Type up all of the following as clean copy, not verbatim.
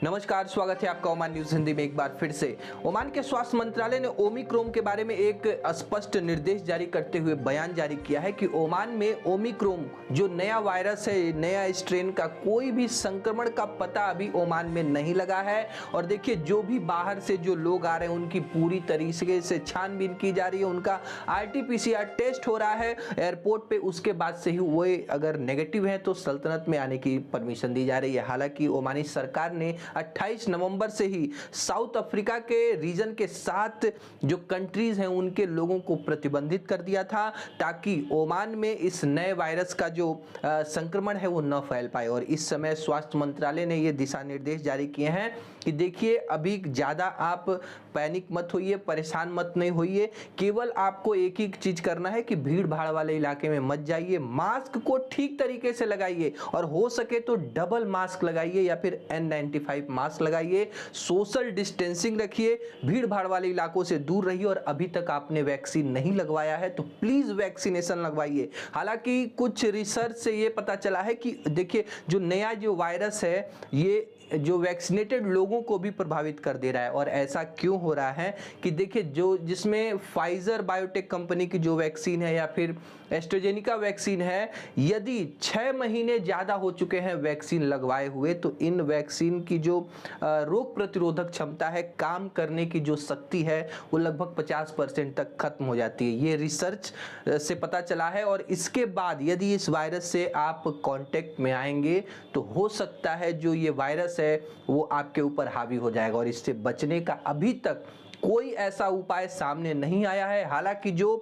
नमस्कार, स्वागत है आपका ओमान न्यूज हिंदी में एक बार फिर से। ओमान के स्वास्थ्य मंत्रालय ने ओमिक्रॉन के बारे में एक स्पष्ट निर्देश जारी करते हुए बयान जारी किया है कि ओमान में ओमिक्रॉन जो नया वायरस है, नया स्ट्रेन का कोई भी संक्रमण का पता अभी ओमान में नहीं लगा है। और देखिए, जो भी बाहर से जो लोग आ रहे हैं उनकी पूरी तरीके से छानबीन की जा रही है, उनका RT-PCR टेस्ट हो रहा है एयरपोर्ट पे। उसके बाद से ही वो अगर नेगेटिव है तो सल्तनत में आने की परमिशन दी जा रही है। हालांकि ओमानी सरकार ने 28 नवंबर से ही साउथ अफ्रीका के रीजन के 7 जो कंट्रीज हैं उनके लोगों को प्रतिबंधित कर दिया था, ताकि ओमान में इस नए वायरस का जो संक्रमण है वो न फैल पाए। और इस समय स्वास्थ्य मंत्रालय ने ये दिशा निर्देश जारी किए हैं कि देखिए, अभी ज़्यादा आप पैनिक मत होइए, परेशान मत नहीं होइए। केवल आपको एक ही चीज करना है कि भीड़ भाड़ वाले इलाके में मत जाइए, मास्क को ठीक तरीके से लगाइए और हो सके तो डबल मास्क लगाइए या फिर N95 मास्क लगाइए, सोशल डिस्टेंसिंग रखिए, भीड़ भाड़ वाले इलाकों से दूर रहिए। और अभी तक आपने वैक्सीन नहीं लगवाया है तो प्लीज वैक्सीनेशन लगवाइए। हालांकि कुछ रिसर्च से ये पता चला है कि देखिए, जो नया जो वायरस है ये जो वैक्सीनेटेड लोगों को भी प्रभावित कर दे रहा है। और ऐसा क्यों हो रहा है कि देखिए, जो जिसमें फाइजर बायोटेक कंपनी की जो वैक्सीन है या फिर एस्ट्राजेनेका वैक्सीन है, यदि 6 महीने ज़्यादा हो चुके हैं वैक्सीन लगवाए हुए, तो इन वैक्सीन की जो रोग प्रतिरोधक क्षमता है, काम करने की जो शक्ति है, वो लगभग 50% तक खत्म हो जाती है। ये रिसर्च से पता चला है। और इसके बाद यदि इस वायरस से आप कांटेक्ट में आएंगे तो हो सकता है जो ये वायरस है वो आपके ऊपर हावी हो जाएगा। और इससे बचने का अभी तक कोई ऐसा उपाय सामने नहीं आया है। हालांकि जो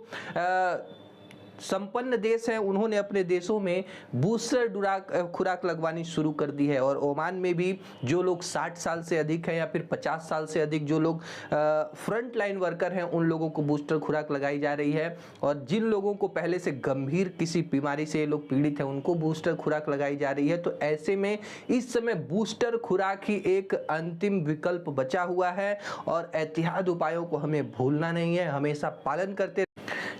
संपन्न देश हैं उन्होंने अपने देशों में बूस्टर खुराक लगवानी शुरू कर दी है। और ओमान में भी जो लोग 60 साल से अधिक हैं या फिर 50 साल से अधिक जो लोग फ्रंट लाइन वर्कर हैं, उन लोगों को बूस्टर खुराक लगाई जा रही है। और जिन लोगों को पहले से गंभीर किसी बीमारी से लोग पीड़ित हैं उनको बूस्टर खुराक लगाई जा रही है। तो ऐसे में इस समय बूस्टर खुराक ही एक अंतिम विकल्प बचा हुआ है। और एहतियात उपायों को हमें भूलना नहीं है, हमेशा पालन करते।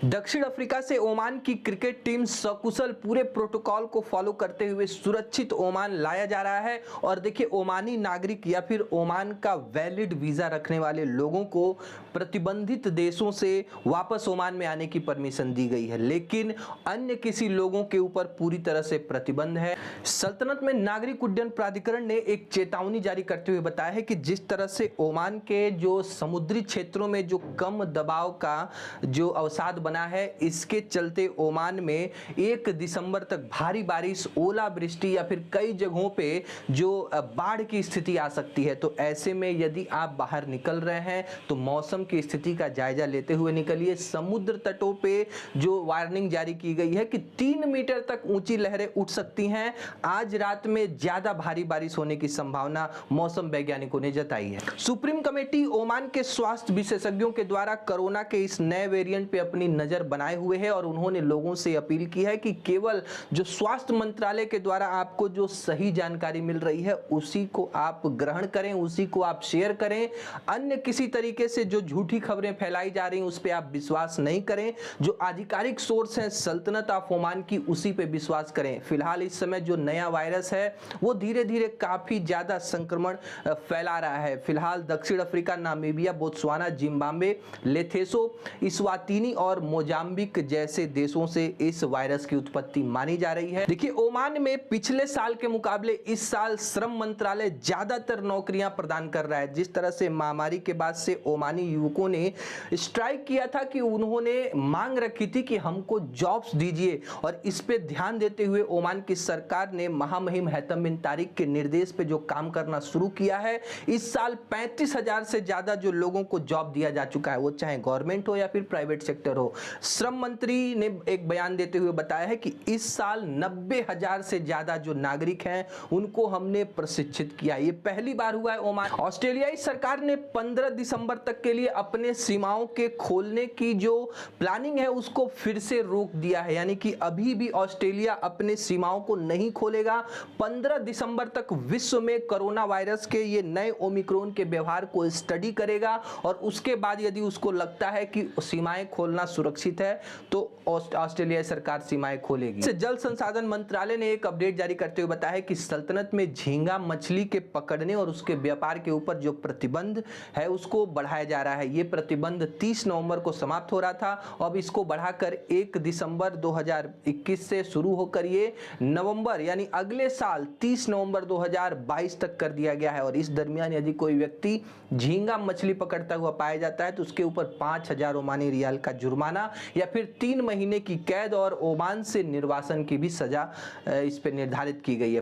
दक्षिण अफ्रीका से ओमान की क्रिकेट टीम सकुशल पूरे प्रोटोकॉल को फॉलो करते हुए सुरक्षित ओमान लाया जा रहा है। और देखिए, ओमानी नागरिक या फिर ओमान का वैलिड वीजा रखने वाले लोगों को प्रतिबंधित देशों से वापस ओमान में आने की परमिशन दी गई है, लेकिन अन्य किसी लोगों के ऊपर पूरी तरह से प्रतिबंध है। सल्तनत में नागरिक उड्डयन प्राधिकरण ने एक चेतावनी जारी करते हुए बताया है कि जिस तरह से ओमान के जो समुद्री क्षेत्रों में जो कम दबाव का जो अवसाद बना है, इसके चलते ओमान में 1 दिसंबर तक भारी बारिश, ओलावृष्टि या फिर कई जगहों पे जो बाढ़ की स्थिति आ सकती है। तो ऐसे में यदि आप बाहर निकल रहे हैं तो मौसम की स्थिति का जायजा लेते हुए निकलिए। समुद्र तटों पे जो वार्निंग जारी की गई है कि 3 मीटर तक ऊंची लहरें उठ सकती हैं। आज रात में ज्यादा भारी बारिश होने की संभावना मौसम वैज्ञानिकों ने जताई है। सुप्रीम कमेटी ओमान के स्वास्थ्य विशेषज्ञों के द्वारा कोरोना के इस नए वेरिएंट पे अपनी नजर बनाए हुए है। और उन्होंने लोगों से अपील की है कि केवल जो स्वास्थ्य मंत्रालय के द्वारा आपको जो सही जानकारी मिल रही है उसी को आप ग्रहण करें, उसी को आप शेयर करें। अन्य किसी तरीके से जो झूठी खबरें फैलाई जा रही हैं उस पर आप विश्वास नहीं करें। जो आधिकारिक सोर्स है सल्तनत ऑफ ओमान की, उसी पे विश्वास करें। फिलहाल इस समय जो नया वायरस है वो धीरे धीरे काफी ज्यादा संक्रमण फैला रहा है। फिलहाल दक्षिण अफ्रीका, नामीबिया, बोत्सवाना, जिम्बाब्वे, लेथेसो, इस्वातिनी और मोजाम्बिक जैसे देशों से इस वायरस की उत्पत्ति मानी जा रही है। देखिए, ओमान में पिछले साल के मुकाबले इस साल श्रम मंत्रालय ज्यादातर नौकरियां प्रदान कर रहा है। जिस तरह से महामारी के बाद से ओमानी युवकों ने स्ट्राइक किया था कि उन्होंने मांग रखी थी कि हमको जॉब्स दीजिए, और इस पे ध्यान देते हुए ओमान की सरकार ने महामहिम हैतम बिन तारिक के निर्देश पे जो काम करना शुरू किया है। इस साल 35,000 से ज्यादा जो लोगों को जॉब दिया जा चुका है, वो चाहे गवर्नमेंट हो या फिर प्राइवेट सेक्टर हो। श्रम मंत्री ने एक बयान देते हुए बताया है कि इस साल 90,000 से ज्यादा जो नागरिक हैं उनको हमने प्रशिक्षित किया। ये पहली बार हुआ है ओमान। ऑस्ट्रेलियाई सरकार ने 15 दिसंबर तक के लिए अपने सीमाओं के खोलने की जो प्लानिंग है उसको फिर से रोक दिया है। यानी कि अभी भी ऑस्ट्रेलिया अपने सीमाओं को नहीं खोलेगा। 15 दिसंबर तक विश्व में कोरोना वायरस के ये नए ओमिक्रॉन के व्यवहार को स्टडी करेगा और उसके बाद यदि उसको लगता है कि सीमाएं खोलना सुरक्षित है तो ऑस्ट्रेलिया सरकार सीमाएं खोलेगी। जल संसाधन मंत्रालय ने एक अपडेट जारी करते हुए बताया कि सल्तनत में झींगा मछली के पकड़ने और उसके व्यापार के ऊपर जो प्रतिबंध है उसको बढ़ाया जा रहा है। ये प्रतिबंध 30 नवंबर को समाप्त हो रहा था। अब इसको बढ़ाकर 1 दिसंबर 2021 से शुरू होकर ये नवंबर यानी अगले साल 30 नवंबर 2022 तक कर दिया गया है। और इस दरमियान यदि कोई व्यक्ति झींगा मछली पकड़ता हुआ पाया जाता है तो उसके ऊपर 5000 ओमानी रियाल का जुर्माना या फिर 3 महीने की कैद और ओमान से निर्वासन की भी सजा इस पे निर्धारित की गई है।